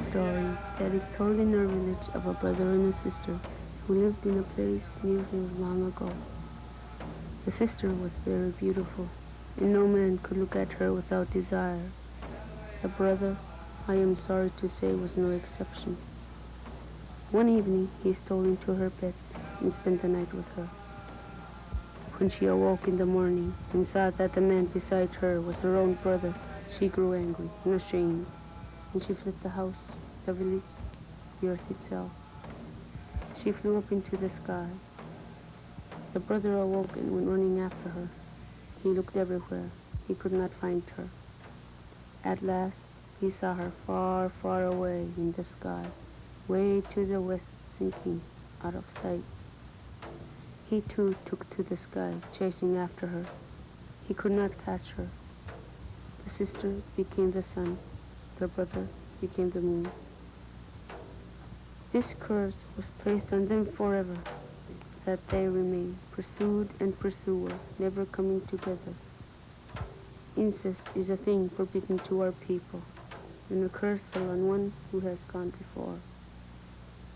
story that is told in our village of a brother and a sister who lived in a place near here long ago. The sister was very beautiful, and no man could look at her without desire. The brother, I am sorry to say, was no exception. One evening he stole into her bed and spent the night with her. When she awoke in the morning and saw that the man beside her was her own brother, she grew angry and ashamed, and she fled the house, the village, the earth itself. She flew up into the sky. The brother awoke and went running after her. He looked everywhere. He could not find her. At last, he saw her far, far away in the sky, way to the west, sinking out of sight. He too took to the sky, chasing after her. He could not catch her. The sister became the sun. The brother became the moon. This curse was placed on them forever, that they remain pursued and pursuer, never coming together. Incest is a thing forbidden to our people, and the curse fell on one who has gone before,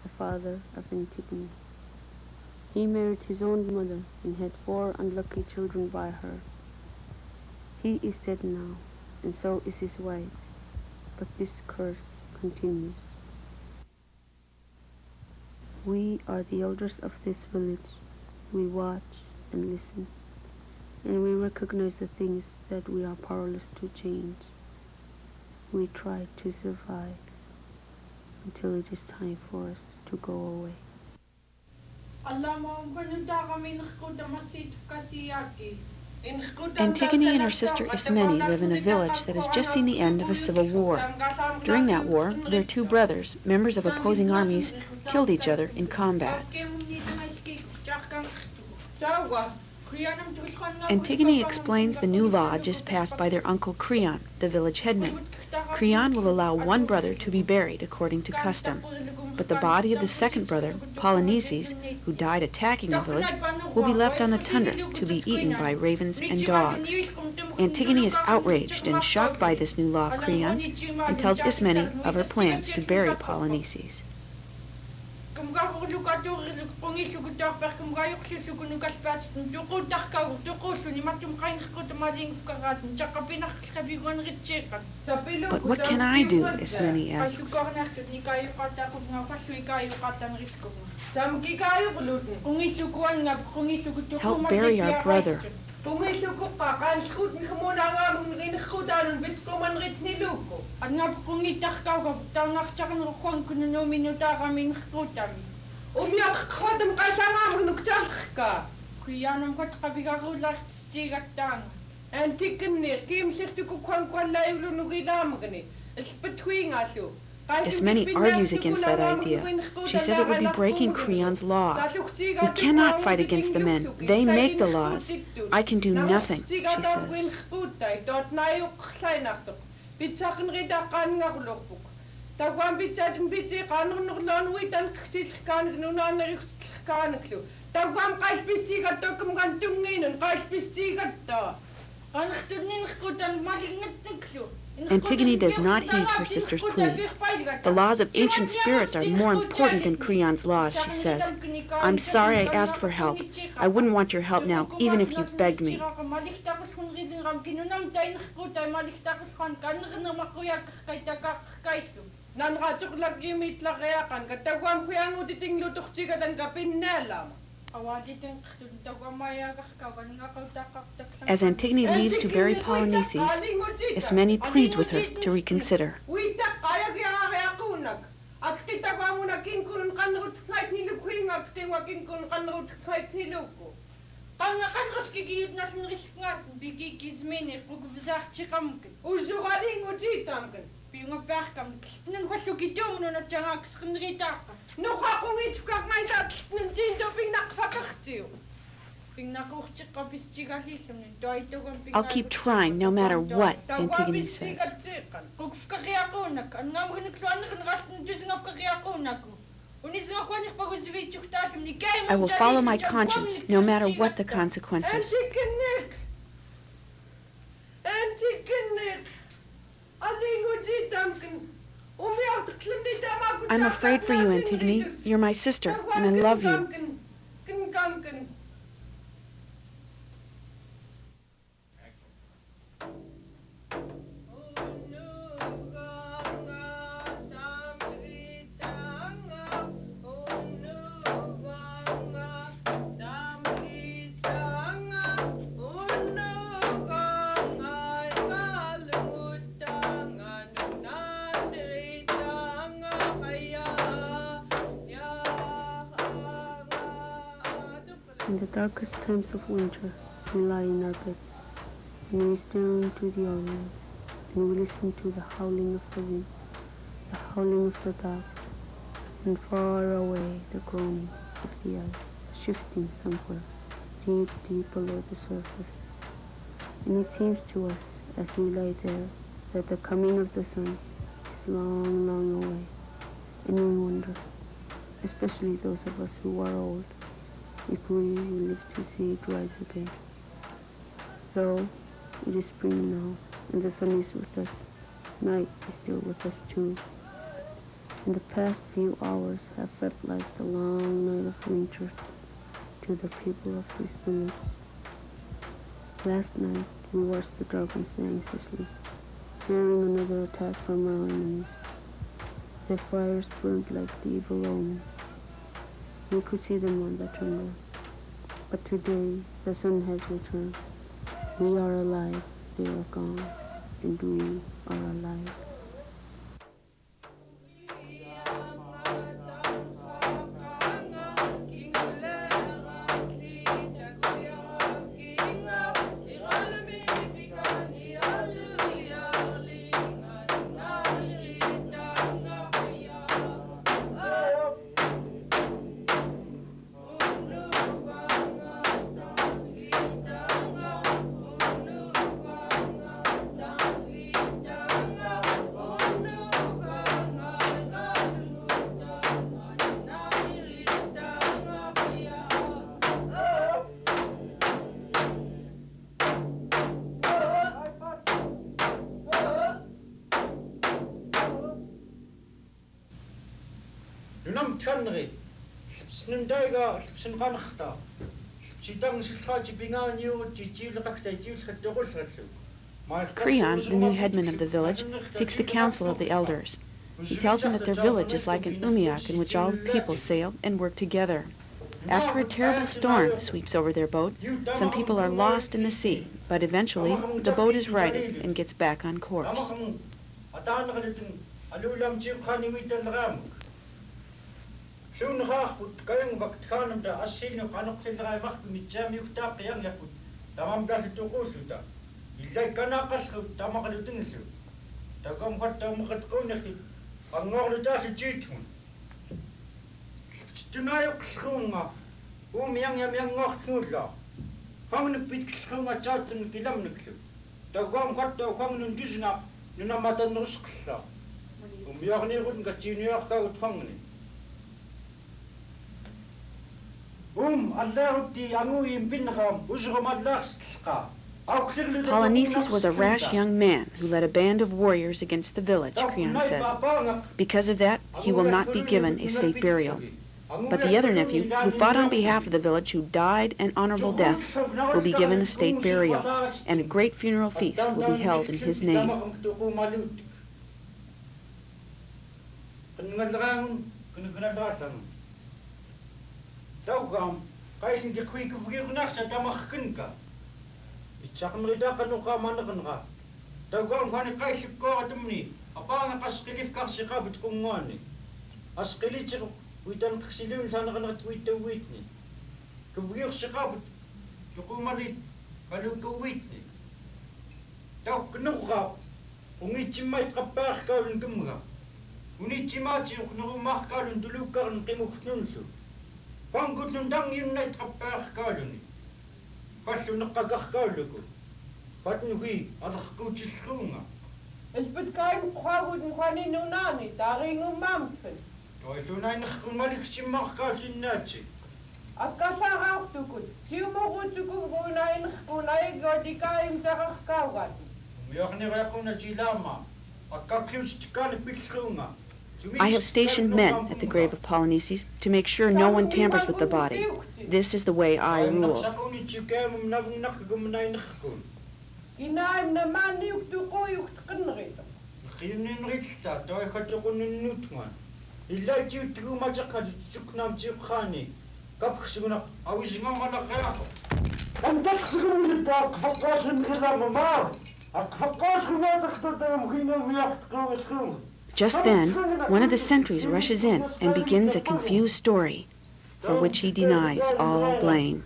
the father of Antigone. He married his own mother and had 4 unlucky children by her. He is dead now, and so is his wife, but this curse continues. We are the elders of this village. We watch and listen, and we recognize the things that we are powerless to change. We try to survive until it is time for us to go away. Antigone and her sister Ismene live in a village that has just seen the end of a civil war. During that war, their 2 brothers, members of opposing armies, killed each other in combat. Antigone explains the new law just passed by their uncle Creon, the village headman. Creon will allow 1 brother to be buried according to custom, but the body of the second brother, Polynices, who died attacking the village, will be left on the tundra to be eaten by ravens and dogs. Antigone is outraged and shocked by this new law of Creon's and tells Ismene of her plans to bury Polynices. But what can I do? Ismene asks. Help bury our brother. Ismene argues against that idea. She says it would be breaking Creon's law. We cannot fight against the men. They make the laws. I can do nothing, she says. Antigone does not heed her sister's pleas. The laws of ancient spirits are more important than Creon's laws, she says. I'm sorry I asked for help. I wouldn't want your help now, even if you begged me. As Antigone leaves to bury Polynices, Ismene pleads with her to reconsider. I'll keep trying no matter what, Antigone says. I will follow my conscience no matter what the consequences. I'm afraid for you, Antigone. You're my sister, and I love you. In the darkest times of winter, we lie in our beds, and we stare into the auroras, and we listen to the howling of the wind, the howling of the dogs, and far away the groaning of the ice, shifting somewhere, deep, deep below the surface. And it seems to us, as we lie there, that the coming of the sun is long, long away, and we wonder, especially those of us who are old, if we will live to see it rise again. Though it is spring now, and the sun is with us, night is still with us too. And the past few hours have felt like the long night of winter to the people of this village. Last night we watched the darkness anxiously, fearing another attack from our enemies. Their fires burned like the evil omens. We could see them on the tremble. But today the sun has returned. We are alive, they are gone, and we are alive. Kanri, Snundaiga, Snranachta, Sitang Silhaji Binganio, Jilakta, Creon, the new headman of the village, seeks the counsel of the elders. He tells them that their village is like an umiak in which all people sail and work together. After a terrible storm sweeps over their boat, some people are lost in the sea, but eventually the boat is righted and gets back on course. Soon Rahut, going back to Hanum, the Assin, Kanok, Mijam, Utap, young Yakut, Tamam does it to go to that. It's like Kanakas, Tamakalutinisu. The Gomhat Tamakat connected, and all the Dash Jitun. Tonight, Schunga, young Notula. How many big Schunga chat and Kilamnik? The Gomhat, the Hong and Dusna, Nunamata Noskla. Yarni wouldn't get Junior out Hongni. Polynices was a rash young man who led a band of warriors against the village, Creon says. Because of that, he will not be given a state burial. But the other nephew, who fought on behalf of the village, who died an honorable death, will be given a state burial, and a great funeral feast will be held in his name. Daugam, Kaisen the quick of Girnax at Damakinka. It's a Mridakanuka Managanra. Daugam, when a Kaisip go at me, a bang of Askilif Karsika with Kumani. Askilitzer, we don't Xilum Sanagana with the Whitney. Kavir Shikabut, Yokumali, Kaluka Whitney. Daukanuka, Unichimai Kaparka and Gumga. Unichimachi, Nurumakar and Duluka and Kimuknunsu. Good Nundang Unite a pair colony. But you not a garcolico. But we are the Gucci schooner. It's but kind Quagud and Quani Nunani, Daring of Mountain. I do not know Malik Chimarkas in Nazi. A casa out to good. Timo to go nine, Unai Gordica in Zarakawan. We are never on a Gilama. A cacus to call a big schooner. I have stationed men at the grave of Polynices to make sure no one tampers with the body. This is the way I rule. Inaim na mani uktuko uktknrito. Khininritsta toikatuqunnutngan. Illaitiu tigumataqat tsuknam kapxsuguna awisngangalaqaqo. Antaxsugunitak faqasin khizamama. Just then, one of the sentries rushes in and begins a confused story, for which he denies all blame.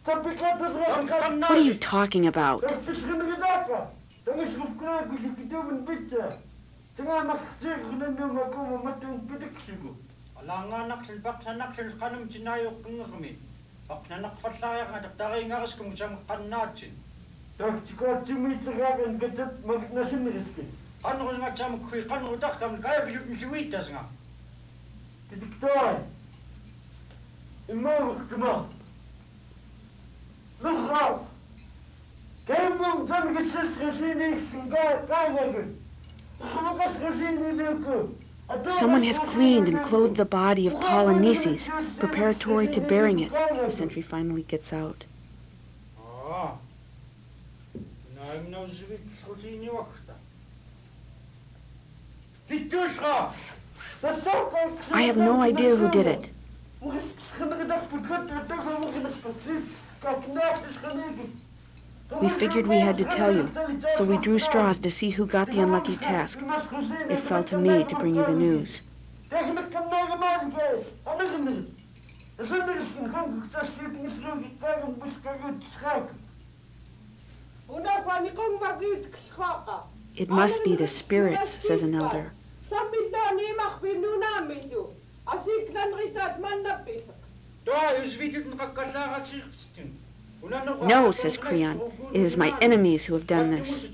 What are you talking about? Someone has cleaned and clothed the body of Polynices, preparatory to burying it. The sentry finally gets out. I have no idea who did it. We figured we had to tell you, so we drew straws to see who got the unlucky task. It fell to me to bring you the news. It must be the spirits, says an elder. No, says Creon. It is my enemies who have done this.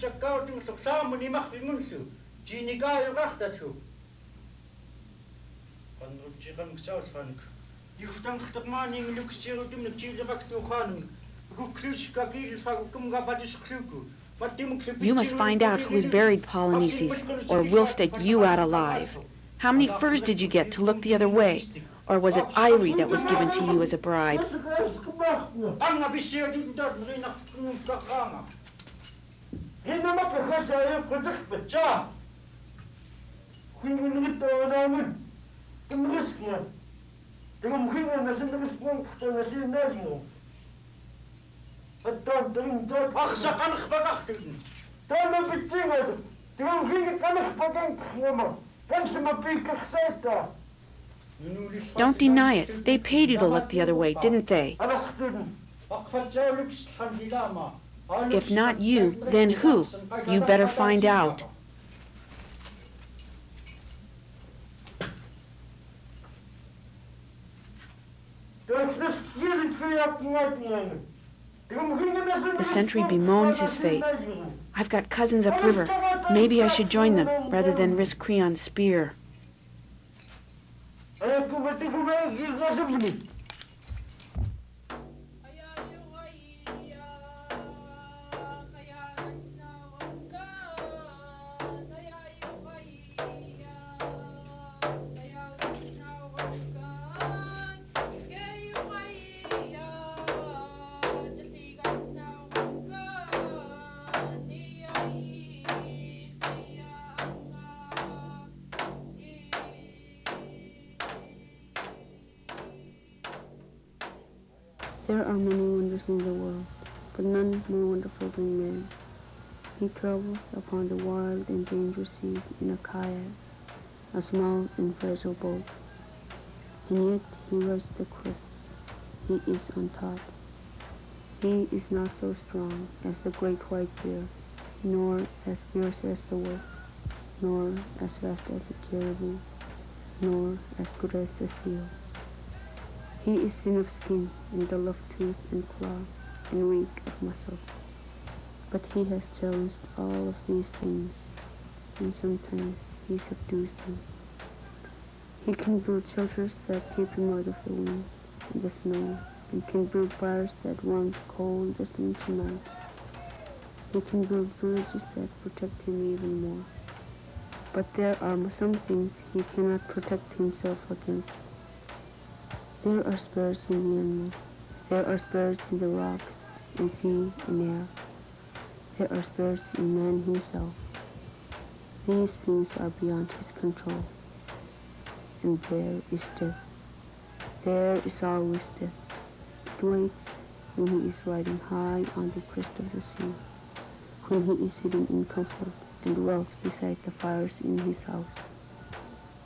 You must find out who has buried Polynices, or we'll stake you out alive. How many furs did you get to look the other way? Or was it ivory that was given to you as a bribe? Don't deny it. They paid you to look the other way, didn't they? If not you, then who? You better find out. The sentry bemoans his fate. I've got cousins upriver. Maybe I should join them rather than risk Creon's spear. There are many wonders in the world, but none more wonderful than man. He travels upon the wild and dangerous seas in a kayak, a small and fragile boat. And yet he rides the crests. He is on top. He is not so strong as the great white bear, nor as fierce as the wolf, nor as fast as the caribou, nor as good as the seal. He is thin of skin and dull of tooth and claw, and weak of muscle. But he has challenged all of these things, and sometimes he subdues them. He can build shelters that keep him out of the wind and the snow, and can build fires that warm the cold, distant nights. He can build villages that protect him even more. But there are some things he cannot protect himself against. There are spirits in the animals. There are spirits in the rocks, in sea, in air. There are spirits in man himself. These things are beyond his control. And there is death. There is always death. It waits when he is riding high on the crest of the sea, when he is sitting in comfort and wealth beside the fires in his house.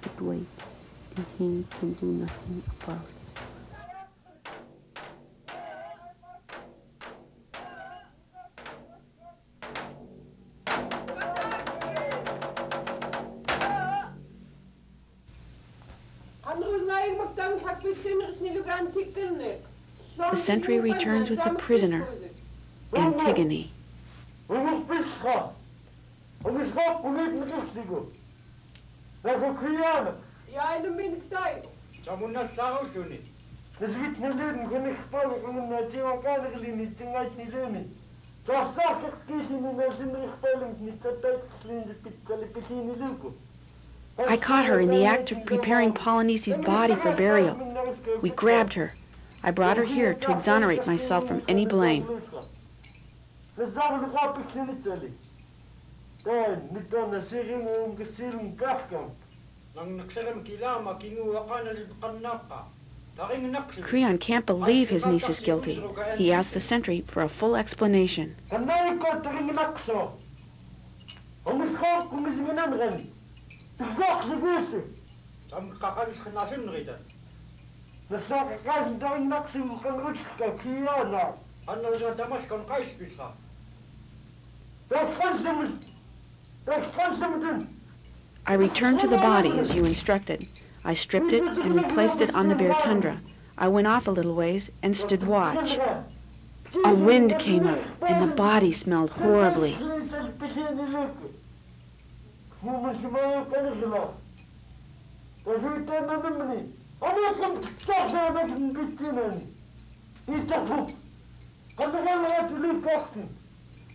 It waits, and he can do nothing about it. The sentry returns with the prisoner, Antigone. I caught her in the act of preparing Polynesi's body for burial. We grabbed her. I brought her here to exonerate myself from any blame. Creon can't believe his niece is guilty. He asks the sentry for a full explanation. I returned to the body as you instructed. I stripped it and replaced it on the bare tundra. I went off a little ways and stood watch. A wind came up and the body smelled horribly.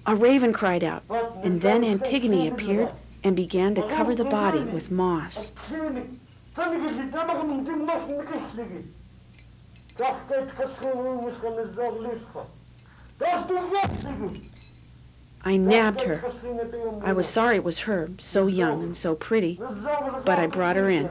A raven cried out, and then Antigone appeared and began to cover the body with moss. I nabbed her. I was sorry it was her, so young and so pretty, but I brought her in.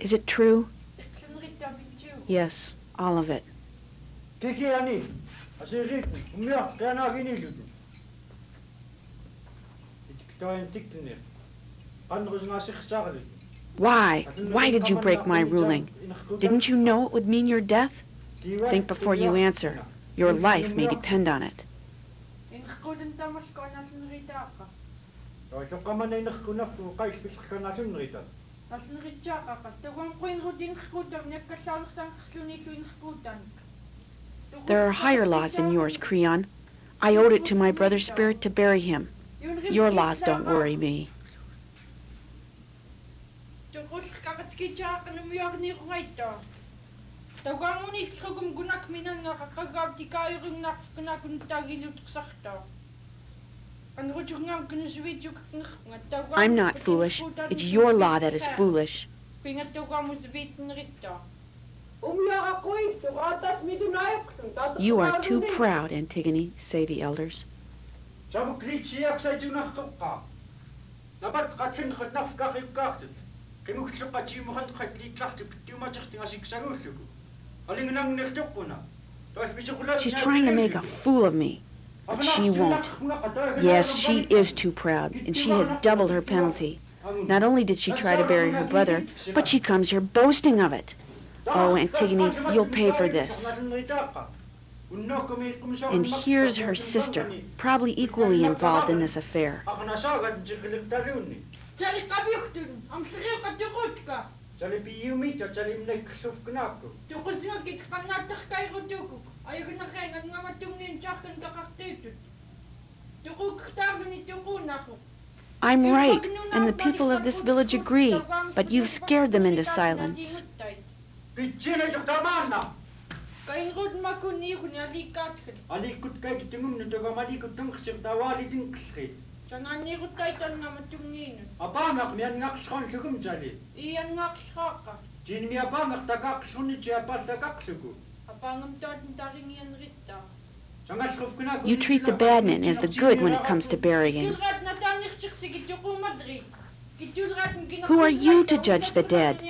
Is it true? Yes, all of it. Why? Why did you break my ruling? Didn't you know it would mean your death? Think before you answer. Your life may depend on it. There are higher laws than yours, Creon. I owed it to my brother's spirit to bury him. Your laws don't worry me. I'm not foolish. It's your law that is foolish. You are too proud, Antigone, say the elders. She's trying to make a fool of me, but she won't. Yes, she is too proud, and she has doubled her penalty. Not only did she try to bury her brother, but she comes here boasting of it. Oh, Antigone, you'll pay for this. And here's her sister, probably equally involved in this affair. I'm right, and the people of this village agree, but you've scared them into silence. You treat the bad men as the good when it comes to burying. Who are you to judge the dead?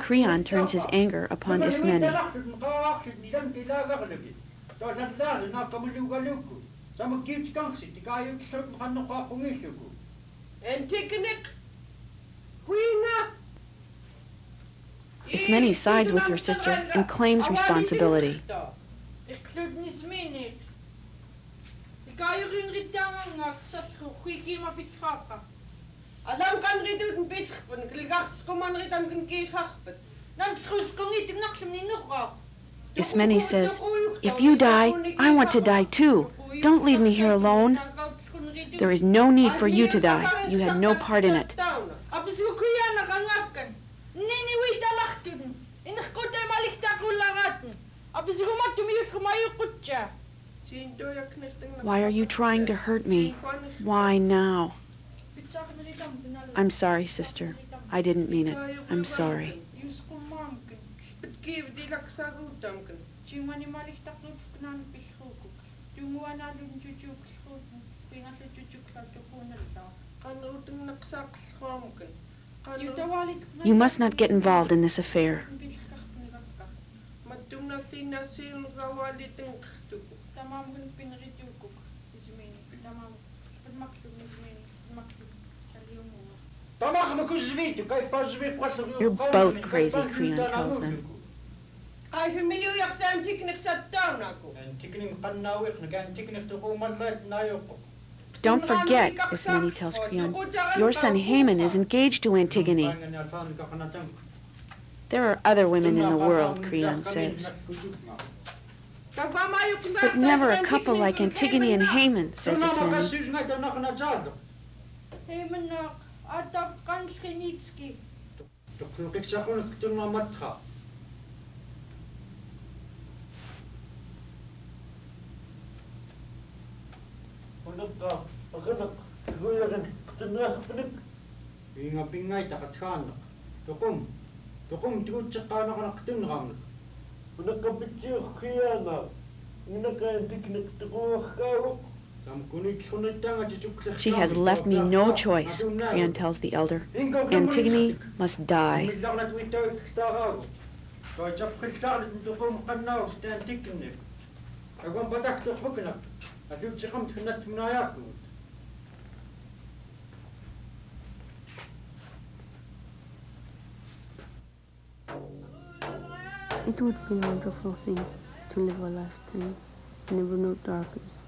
Creon turns his anger upon Ismene. Ismene sides with her sister and claims responsibility. Ismene says, "If you die, I want to die too. Don't leave me here alone. There is no need for you to die. You had no part in it." Why are you trying to hurt me? Why now? I'm sorry, sister. I didn't mean it. I'm sorry. You must not get involved in this affair. You're both crazy, Creon tells them. Don't forget, Ismene tells Creon, your son Haman is engaged to Antigone. There are other women in the world, Creon says. But never a couple like Antigone and Haman, says Ismene. She has left me no choice, Creon tells the elder. Antigone must die. It would be a wonderful thing to live a lifetime, never know darkness,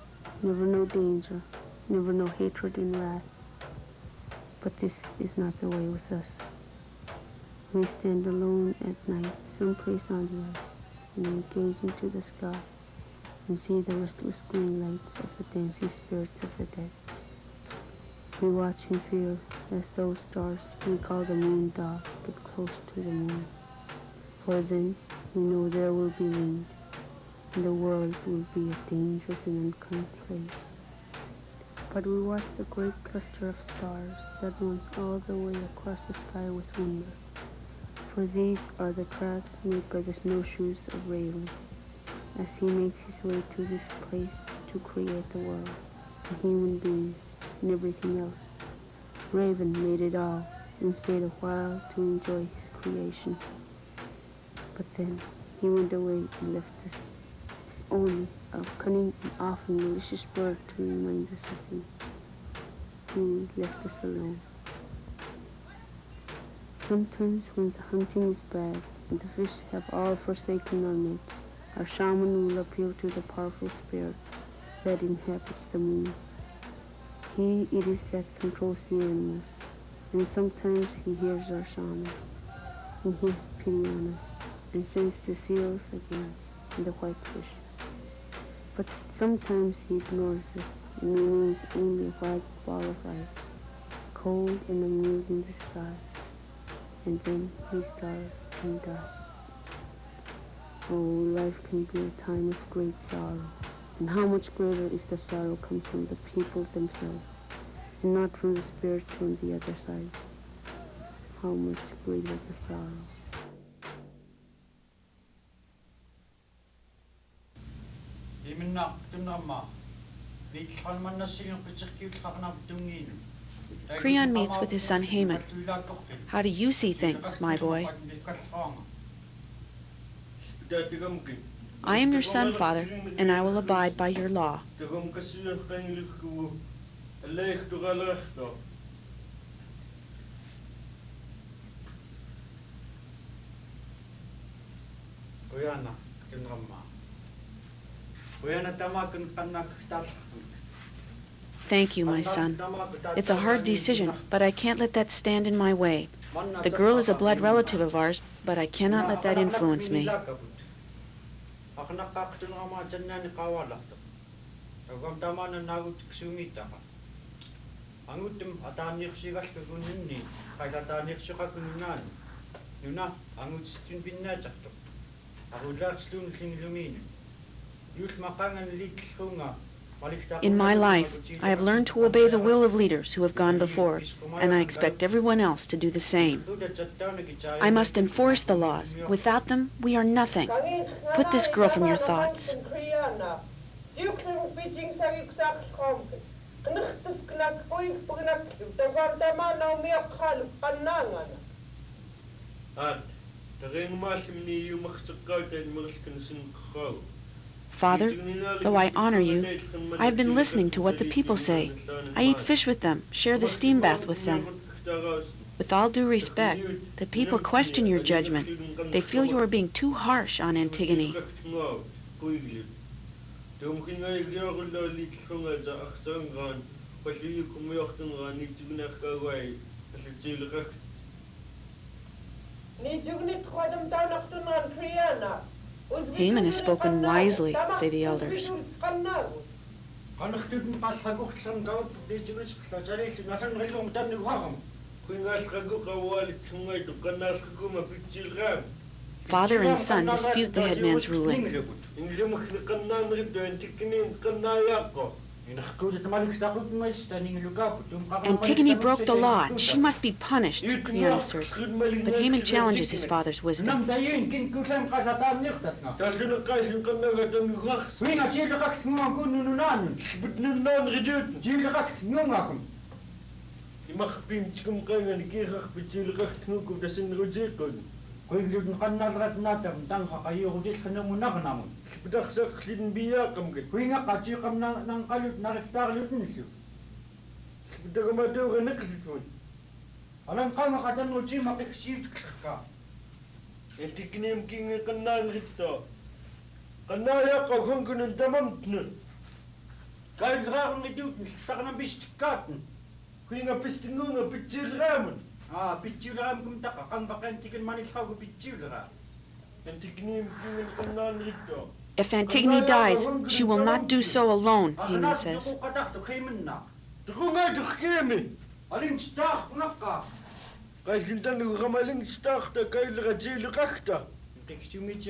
never know danger, never know hatred and wrath. But this is not the way with us. We stand alone at night, someplace on the earth, and we gaze into the sky and see the restless green lights of the dancing spirits of the dead. We watch in fear as those stars we call the moon dog get close to the moon. For then we know there will be wind, and the world will be a dangerous and unkind place. But we watched the great cluster of stars that runs all the way across the sky with wonder. For these are the tracks made by the snowshoes of Raven, as he made his way to this place to create the world, and human beings, and everything else. Raven made it all, and stayed a while to enjoy his creation. But then he went away and left us with only a cunning and often malicious bird to remind us of him. He left us alone. Sometimes when the hunting is bad and the fish have all forsaken our nets, our shaman will appeal to the powerful spirit that inhabits the moon. He it is that controls the animals, and sometimes he hears our shaman, and he has pity on us, and sends the seals again and the whitefish. But sometimes he ignores us and remains only a white ball of ice, cold and unmoved in the sky, and then we starve and die. Oh, life can be a time of great sorrow, and how much greater if the sorrow comes from the people themselves, and not from the spirits from the other side. How much greater the sorrow. Creon meets with his son Haman. How do you see things, my boy? I am your son, father, and I will abide by your law. Thank you, my son. It's a hard decision, but I can't let that stand in my way. The girl is a blood relative of ours, but I cannot let that influence me. In my life, I have learned to obey the will of leaders who have gone before, and I expect everyone else to do the same. I must enforce the laws. Without them, we are nothing. Put this girl from your thoughts. Father, though I honor you, I have been listening to what the people say. I eat fish with them, share the steam bath with them. With all due respect, the people question your judgment. They feel you are being too harsh on Antigone. Haman has spoken wisely, say the elders. Father and son dispute the headman's ruling. Antigone broke the law, and she must be punished, Creon asserts. But Haman challenges his father's wisdom. If Antigone dies, she will not do so alone, Haman says.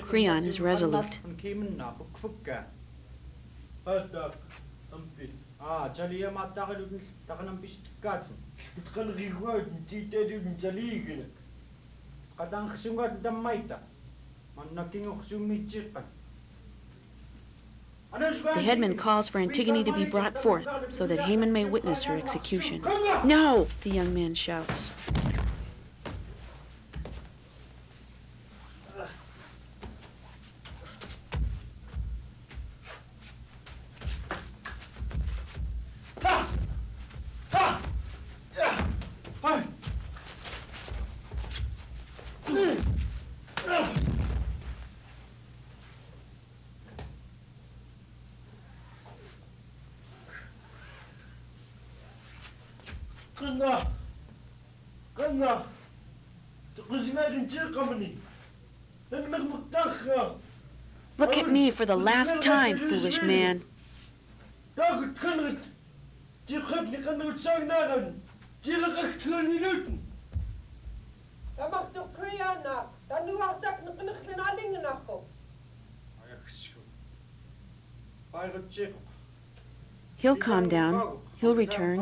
Creon is resolute. Jalia Matagalun, Takanam Piskat, it can reward Titadun Jaligin. Kadang Sungat the Maita, Manaking of Sumi Chicken. The headman calls for Antigone to be brought forth so that Haman may witness her execution. No, the young man shouts. Look at me for the last time, foolish man. He'll calm down. He'll return.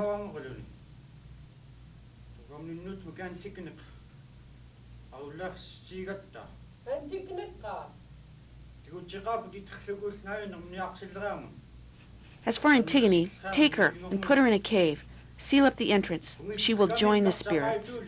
As for Antigone, take her and put her in a cave. Seal up the entrance. She will join the spirits.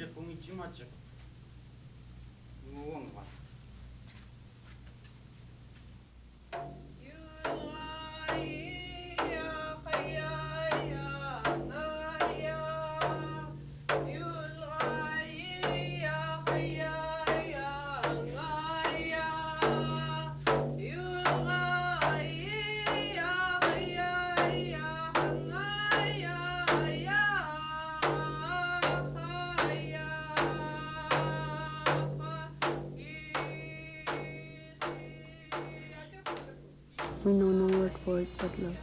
We know no word for it but love.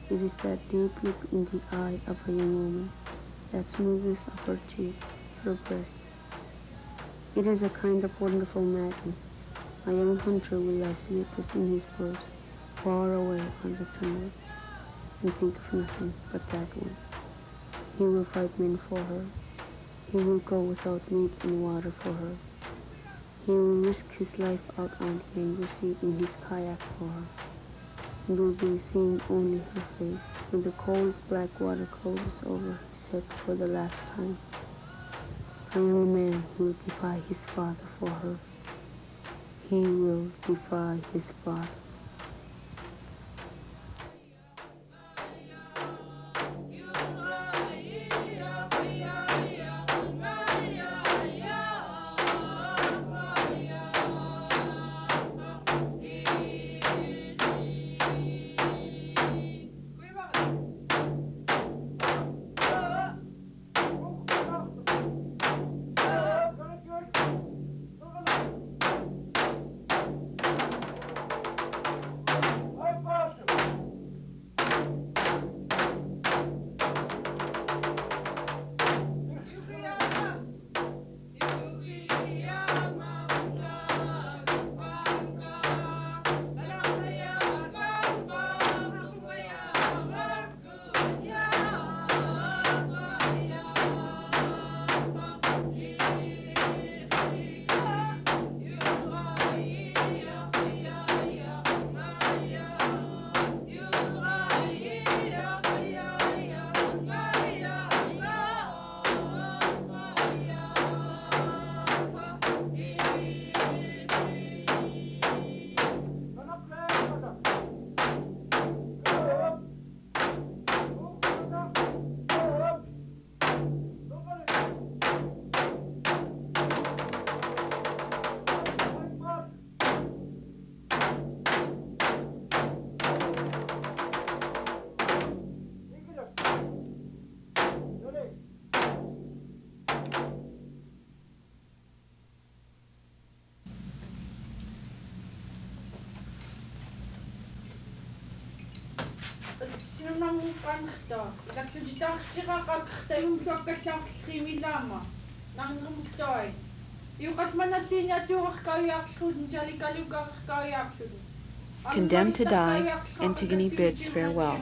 It is that deep look in the eye of a young woman, that smoothness of her cheek, her breast. It is a kind of wonderful madness. A young hunter will lie sleepless in his woods, far away on the tundra, and think of nothing but that one. He will fight men for her. He will go without meat and water for her. He will risk his life out on the angry sea in his kayak for her. And will be seeing only her face when the cold black water closes over his head for the last time. A young man will defy his father for her. He will defy his father. Sinunamukkanqta ilaklutitaarsiraqaqta iumluakkallaarsrimilama narnumuttai iuqasmanalliini atuuqarkauyaarluun jalikalukararkauyaarluun Condemned to die, Antigone bids farewell.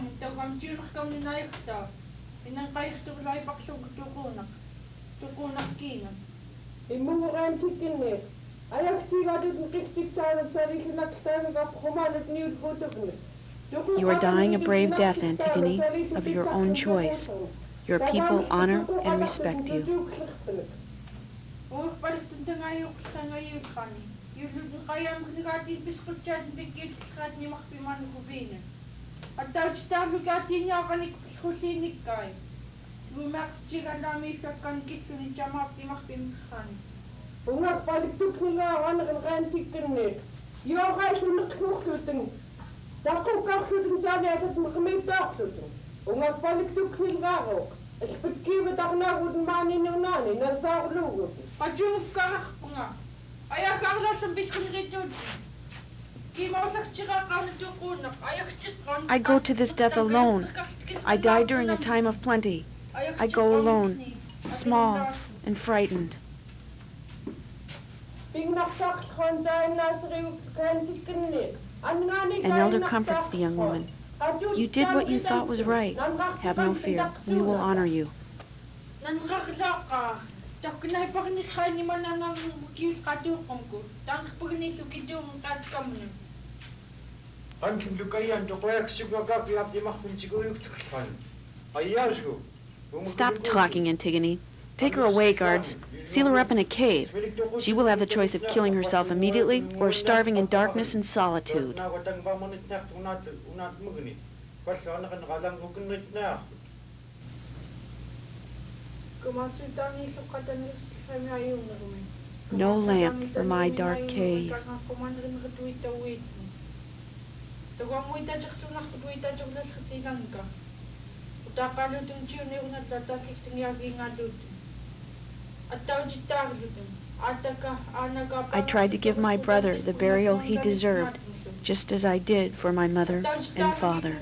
You are dying a brave death, Antigone, of your own choice. Your people honor and respect you. I go to this death alone. I die during a time of plenty. I go alone, small and frightened. An elder comforts the young woman. You did what you thought was right. Have no fear. We will honor you. Stop talking, Antigone. Take her away, guards. Seal her up in a cave. She will have the choice of killing herself immediately or starving in darkness and solitude. No lamp for my dark cave. I tried to give my brother the burial he deserved, just as I did for my mother and father.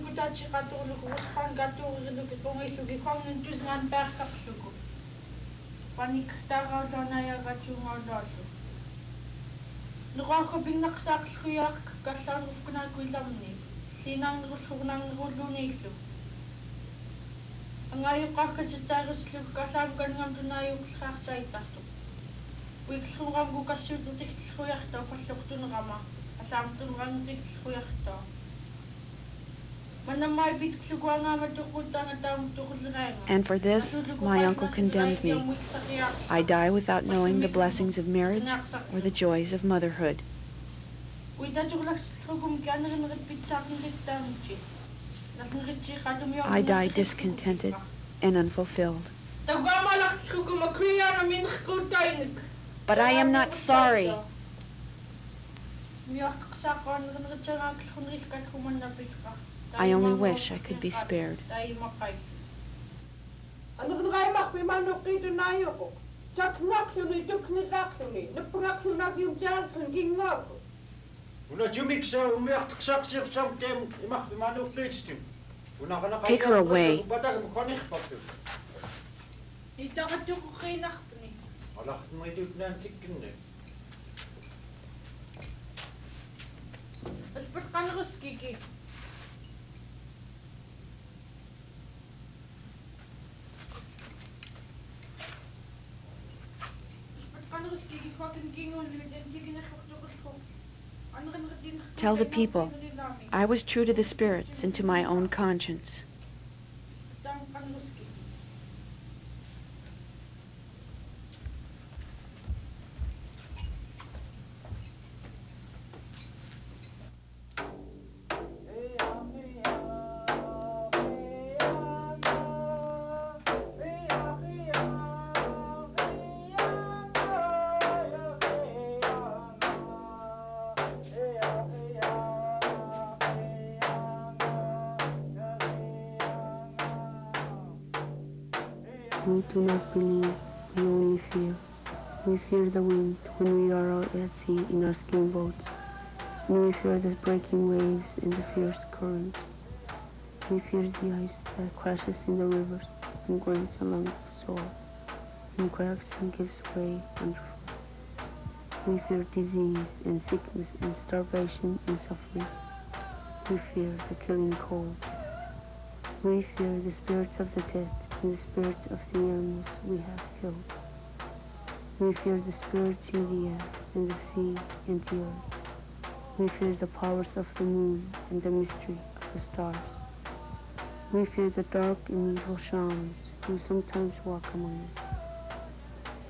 And for this, my uncle condemned me. I die without knowing the blessings of marriage or the joys of motherhood. I die discontented and unfulfilled. But I am not sorry. I only wish I could be spared. Take her away. Tell the people, I was true to the spirits and to my own conscience. We do not believe, we only fear. We fear the wind when we are out at sea in our skin boats, and we fear the breaking waves and the fierce current. We fear the ice that crashes in the rivers and grinds along the shore, and cracks and gives way underfoot. We fear disease and sickness and starvation and suffering. We fear the killing cold. We fear the spirits of the dead and the spirits of the animals we have killed. We fear the spirits in the air and the sea and the earth. We fear the powers of the moon and the mystery of the stars. We fear the dark and evil shamans who sometimes walk among us.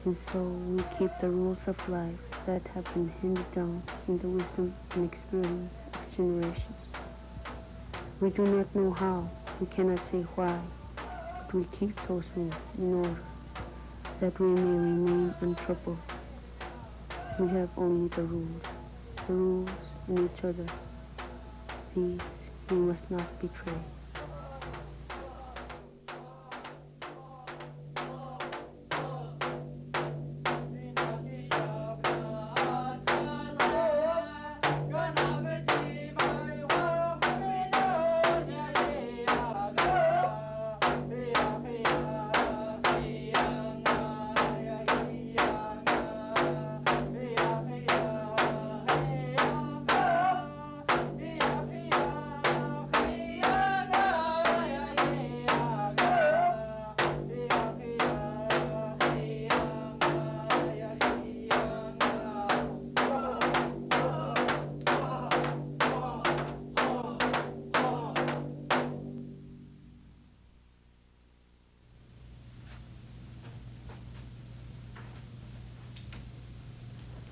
And so we keep the rules of life that have been handed down in the wisdom and experience of generations. We do not know how, we cannot say why, but we keep those rules in order that we may remain untroubled. We have only the rules in each other. These we must not betray.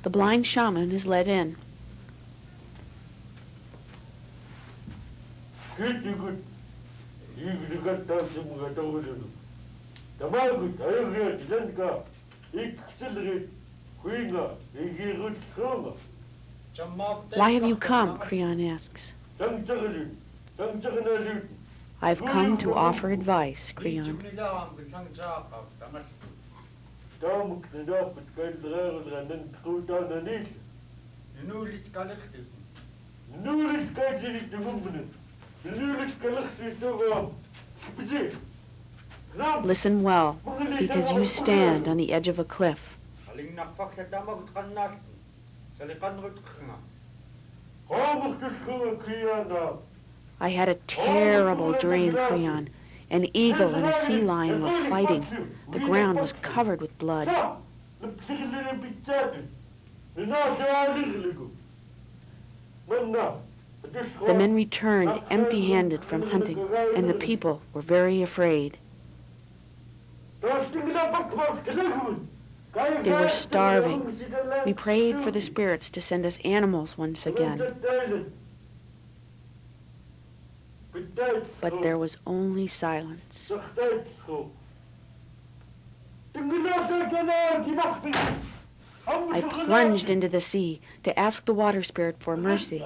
The blind shaman is led in. Why have you come? Creon asks. I've come to offer advice, Creon. Listen well, because you stand on the edge of a cliff. I had a terrible dream, Creon. An eagle and a sea lion were fighting. The ground was covered with blood. The men returned empty-handed from hunting, and the people were very afraid. They were starving. We prayed for the spirits to send us animals once again. But there was only silence. I plunged into the sea to ask the water spirit for mercy.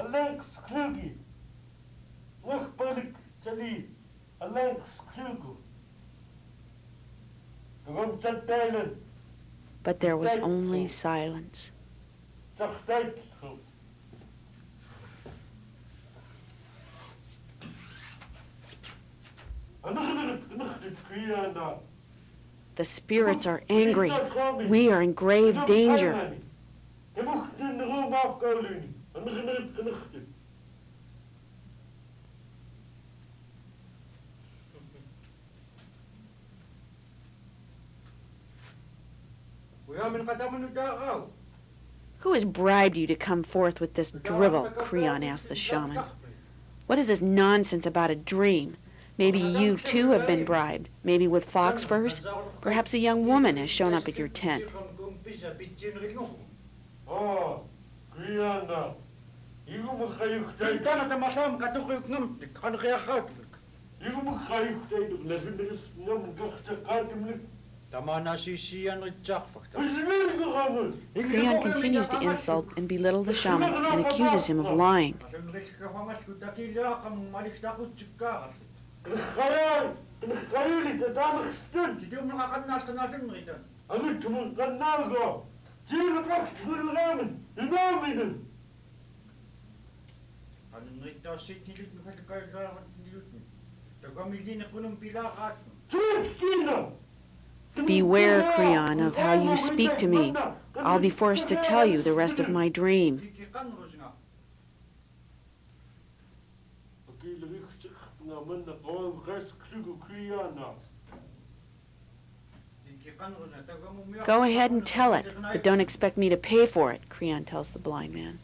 But there was only silence. The spirits are angry. We are in grave danger. Who has bribed you to come forth with this drivel? Creon asked the shaman. What is this nonsense about a dream? Maybe you, too, have been bribed. Maybe with fox furs. Perhaps a young woman has shown up at your tent. Creon continues to insult and belittle the shaman and accuses him of lying. Beware, Creon, of how you speak to me. I'll be forced to tell you the rest of my dream. Go ahead and tell it, but don't expect me to pay for it, Creon tells the blind man.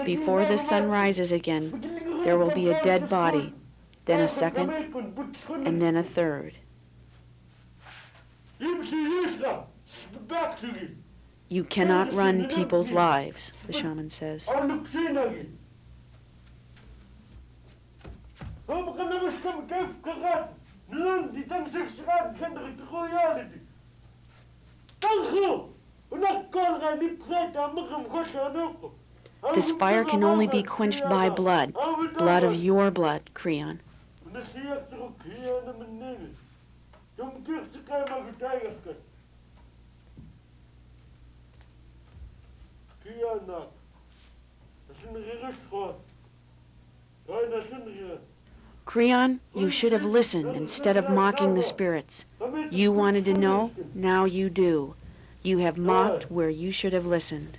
Before the sun rises again, there will be a dead body, then a second, and then a third. You cannot run people's lives, the shaman says. This fire can only be quenched by blood, blood of your blood, Creon. Creon, you should have listened instead of mocking the spirits. You wanted to know, now you do. You have mocked where you should have listened.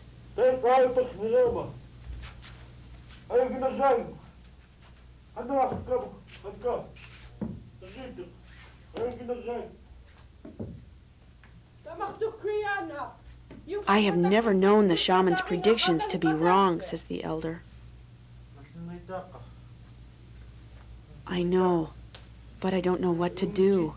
I have never known the shaman's predictions to be wrong, says the elder. I know, but I don't know what to do.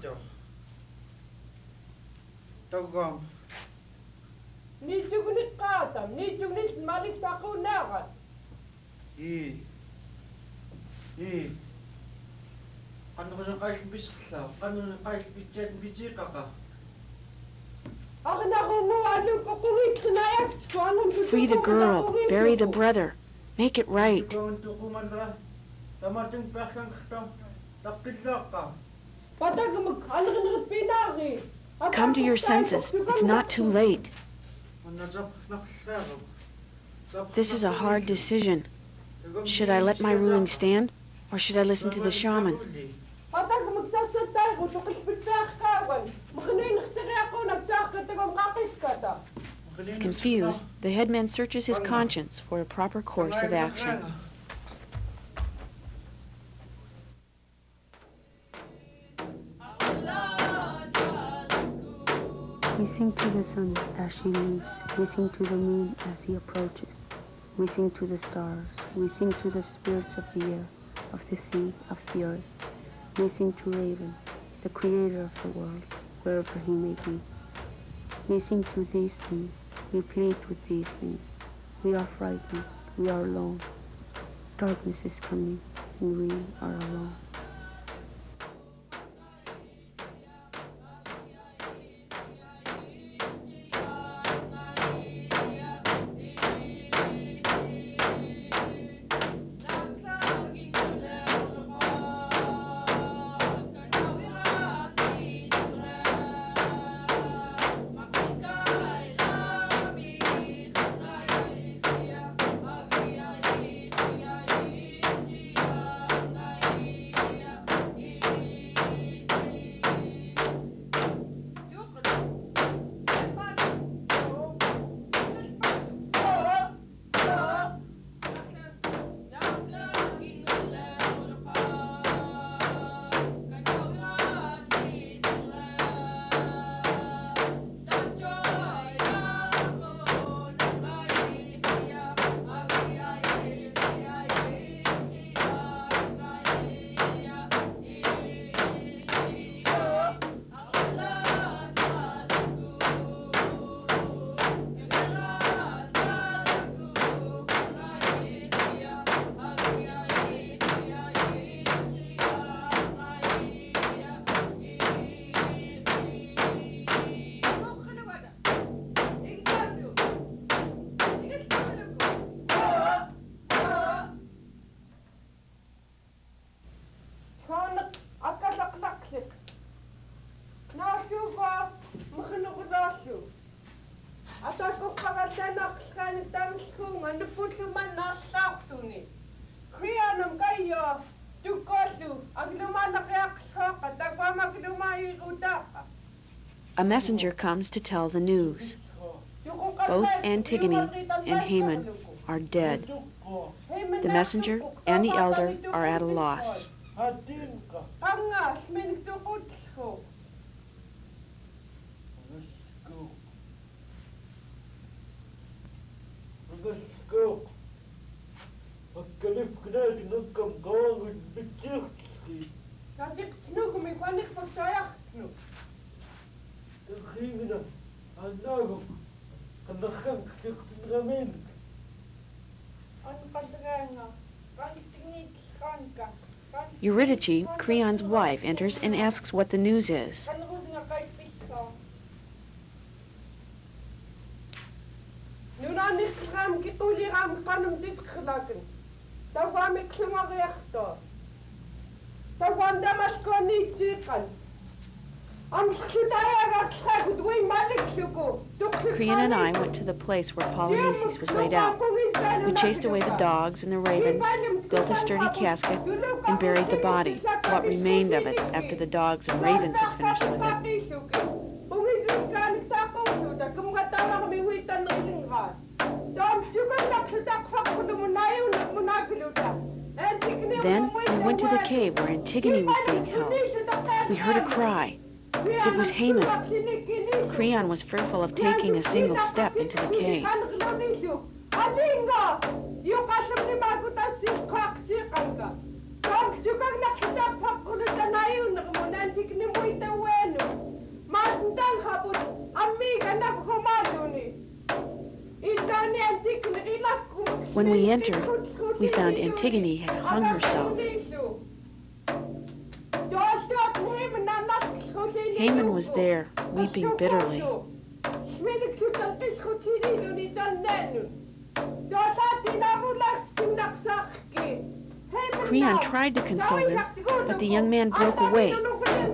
Free the girl, bury the brother, make it right. Come to your senses, it's not too late. This is a hard decision. Should I let my ruling stand, or should I listen to the shaman? Confused, the headman searches his conscience for a proper course of action. We sing to the sun as she leaves. We sing to the moon as he approaches. We sing to the stars. We sing to the spirits of the air, of the sea, of the earth. We sing to Raven, the creator of the world, wherever he may be. We sing to these things. We plead with these things. We are frightened. We are alone. Darkness is coming, and we are alone. Creon Ayo, tukosu, aglumanakyakshoka, dagwamaglumayigudaka. A messenger comes to tell the news. Both Antigone and Haman are dead. The messenger and the elder are at a loss. Eurydice, Creon's wife, enters and asks what the news is. Creon and I went to the place where Polynices was laid out. We chased away the dogs and the ravens, built a sturdy casket, and buried the body, what remained of it after the dogs and ravens had finished with it. Then we went to the cave where Antigone was being held. We heard a cry. It was Haman. Creon was fearful of taking a single step into the cave. When we entered, we found Antigone had hung herself. Haman was there, weeping bitterly. Creon tried to console him, but the young man broke away,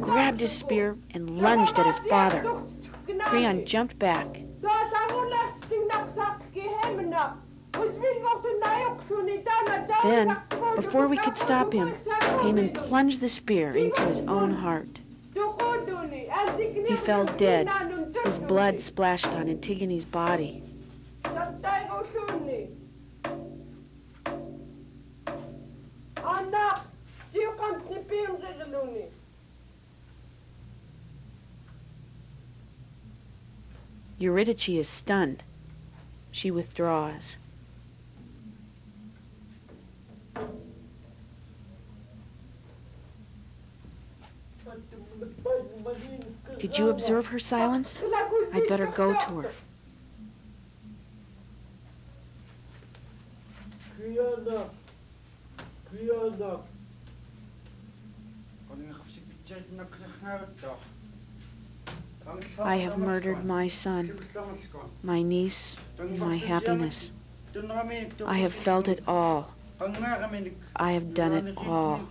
grabbed his spear, and lunged at his father. Creon jumped back. Then, before we could stop him, Haman plunged the spear into his own heart. He fell dead. His blood splashed on Antigone's body. Eurydice is stunned. She withdraws. Did you observe her silence? I'd better go to her. I have murdered my son, my niece, my happiness. I have felt it all. I have done it all.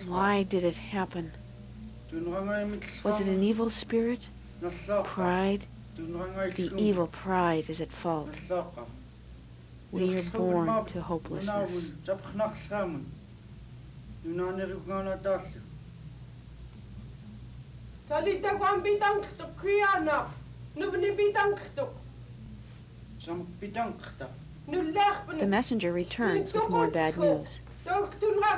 Why did it happen? Was it an evil spirit? Pride? The evil pride is at fault. We are born to hopelessness. The messenger returns with more bad news.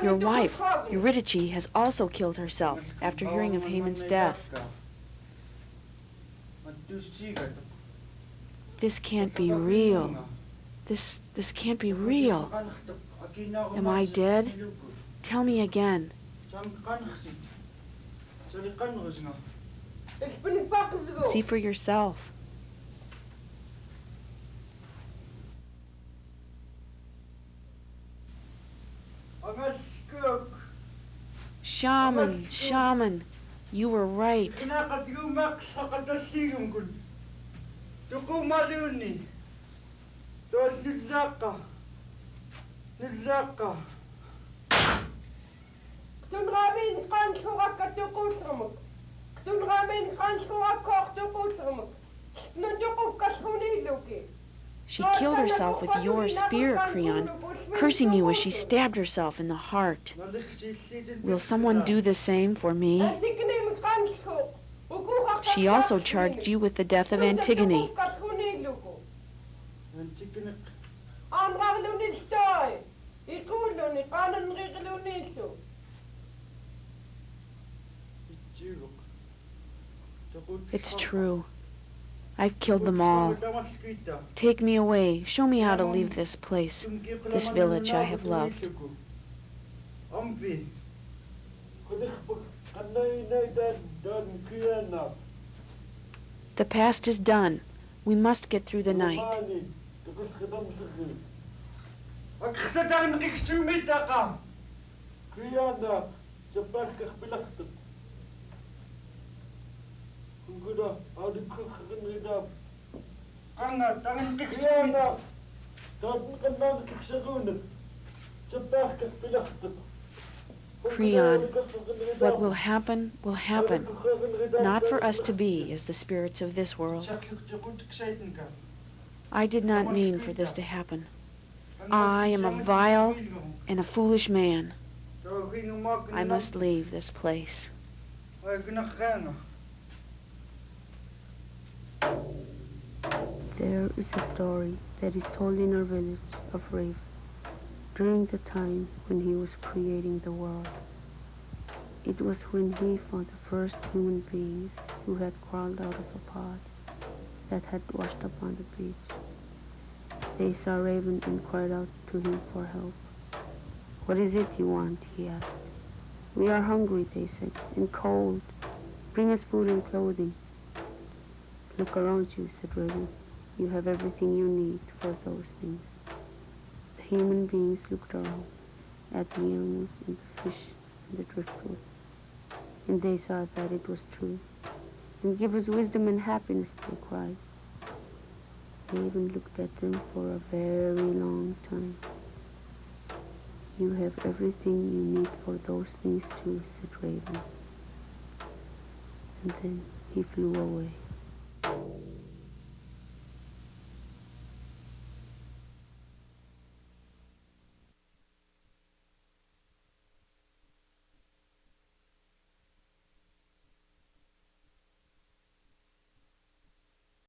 Your wife, Eurydice, has also killed herself after hearing of Haman's death. This can't be real. This can't be real. Am I dead? Tell me again. See for yourself. Shaman, you were right. Toen ramen kanskura katukusramuk. Toen ramen kanskura kortukusramuk. Nundukuf kashuniluki. She killed herself with your spear, Creon, cursing you as she stabbed herself in the heart. Will someone do the same for me? She also charged you with the death of Antigone. It's true. I've killed them all. Take me away. Show me how to leave this place, this village I have loved. The past is done. We must get through the night. Creon, what will happen, will happen. Not for us to be as the spirits of this world. I did not mean for this to happen. I am a vile and a foolish man. I must leave this place. There is a story that is told in our village of Raven during the time when he was creating the world. It was when he found the first human beings who had crawled out of a pod that had washed up on the beach. They saw Raven and cried out to him for help. "What is it you want?" he asked. "We are hungry," they said, "and cold. Bring us food and clothing." "Look around you," said Raven. "You have everything you need for those things." The human beings looked around at the animals and the fish and the driftwood, and they saw that it was true. "And give us wisdom and happiness," they cried. Raven looked at them for a very long time. "You have everything you need for those things too," said Raven. And then he flew away.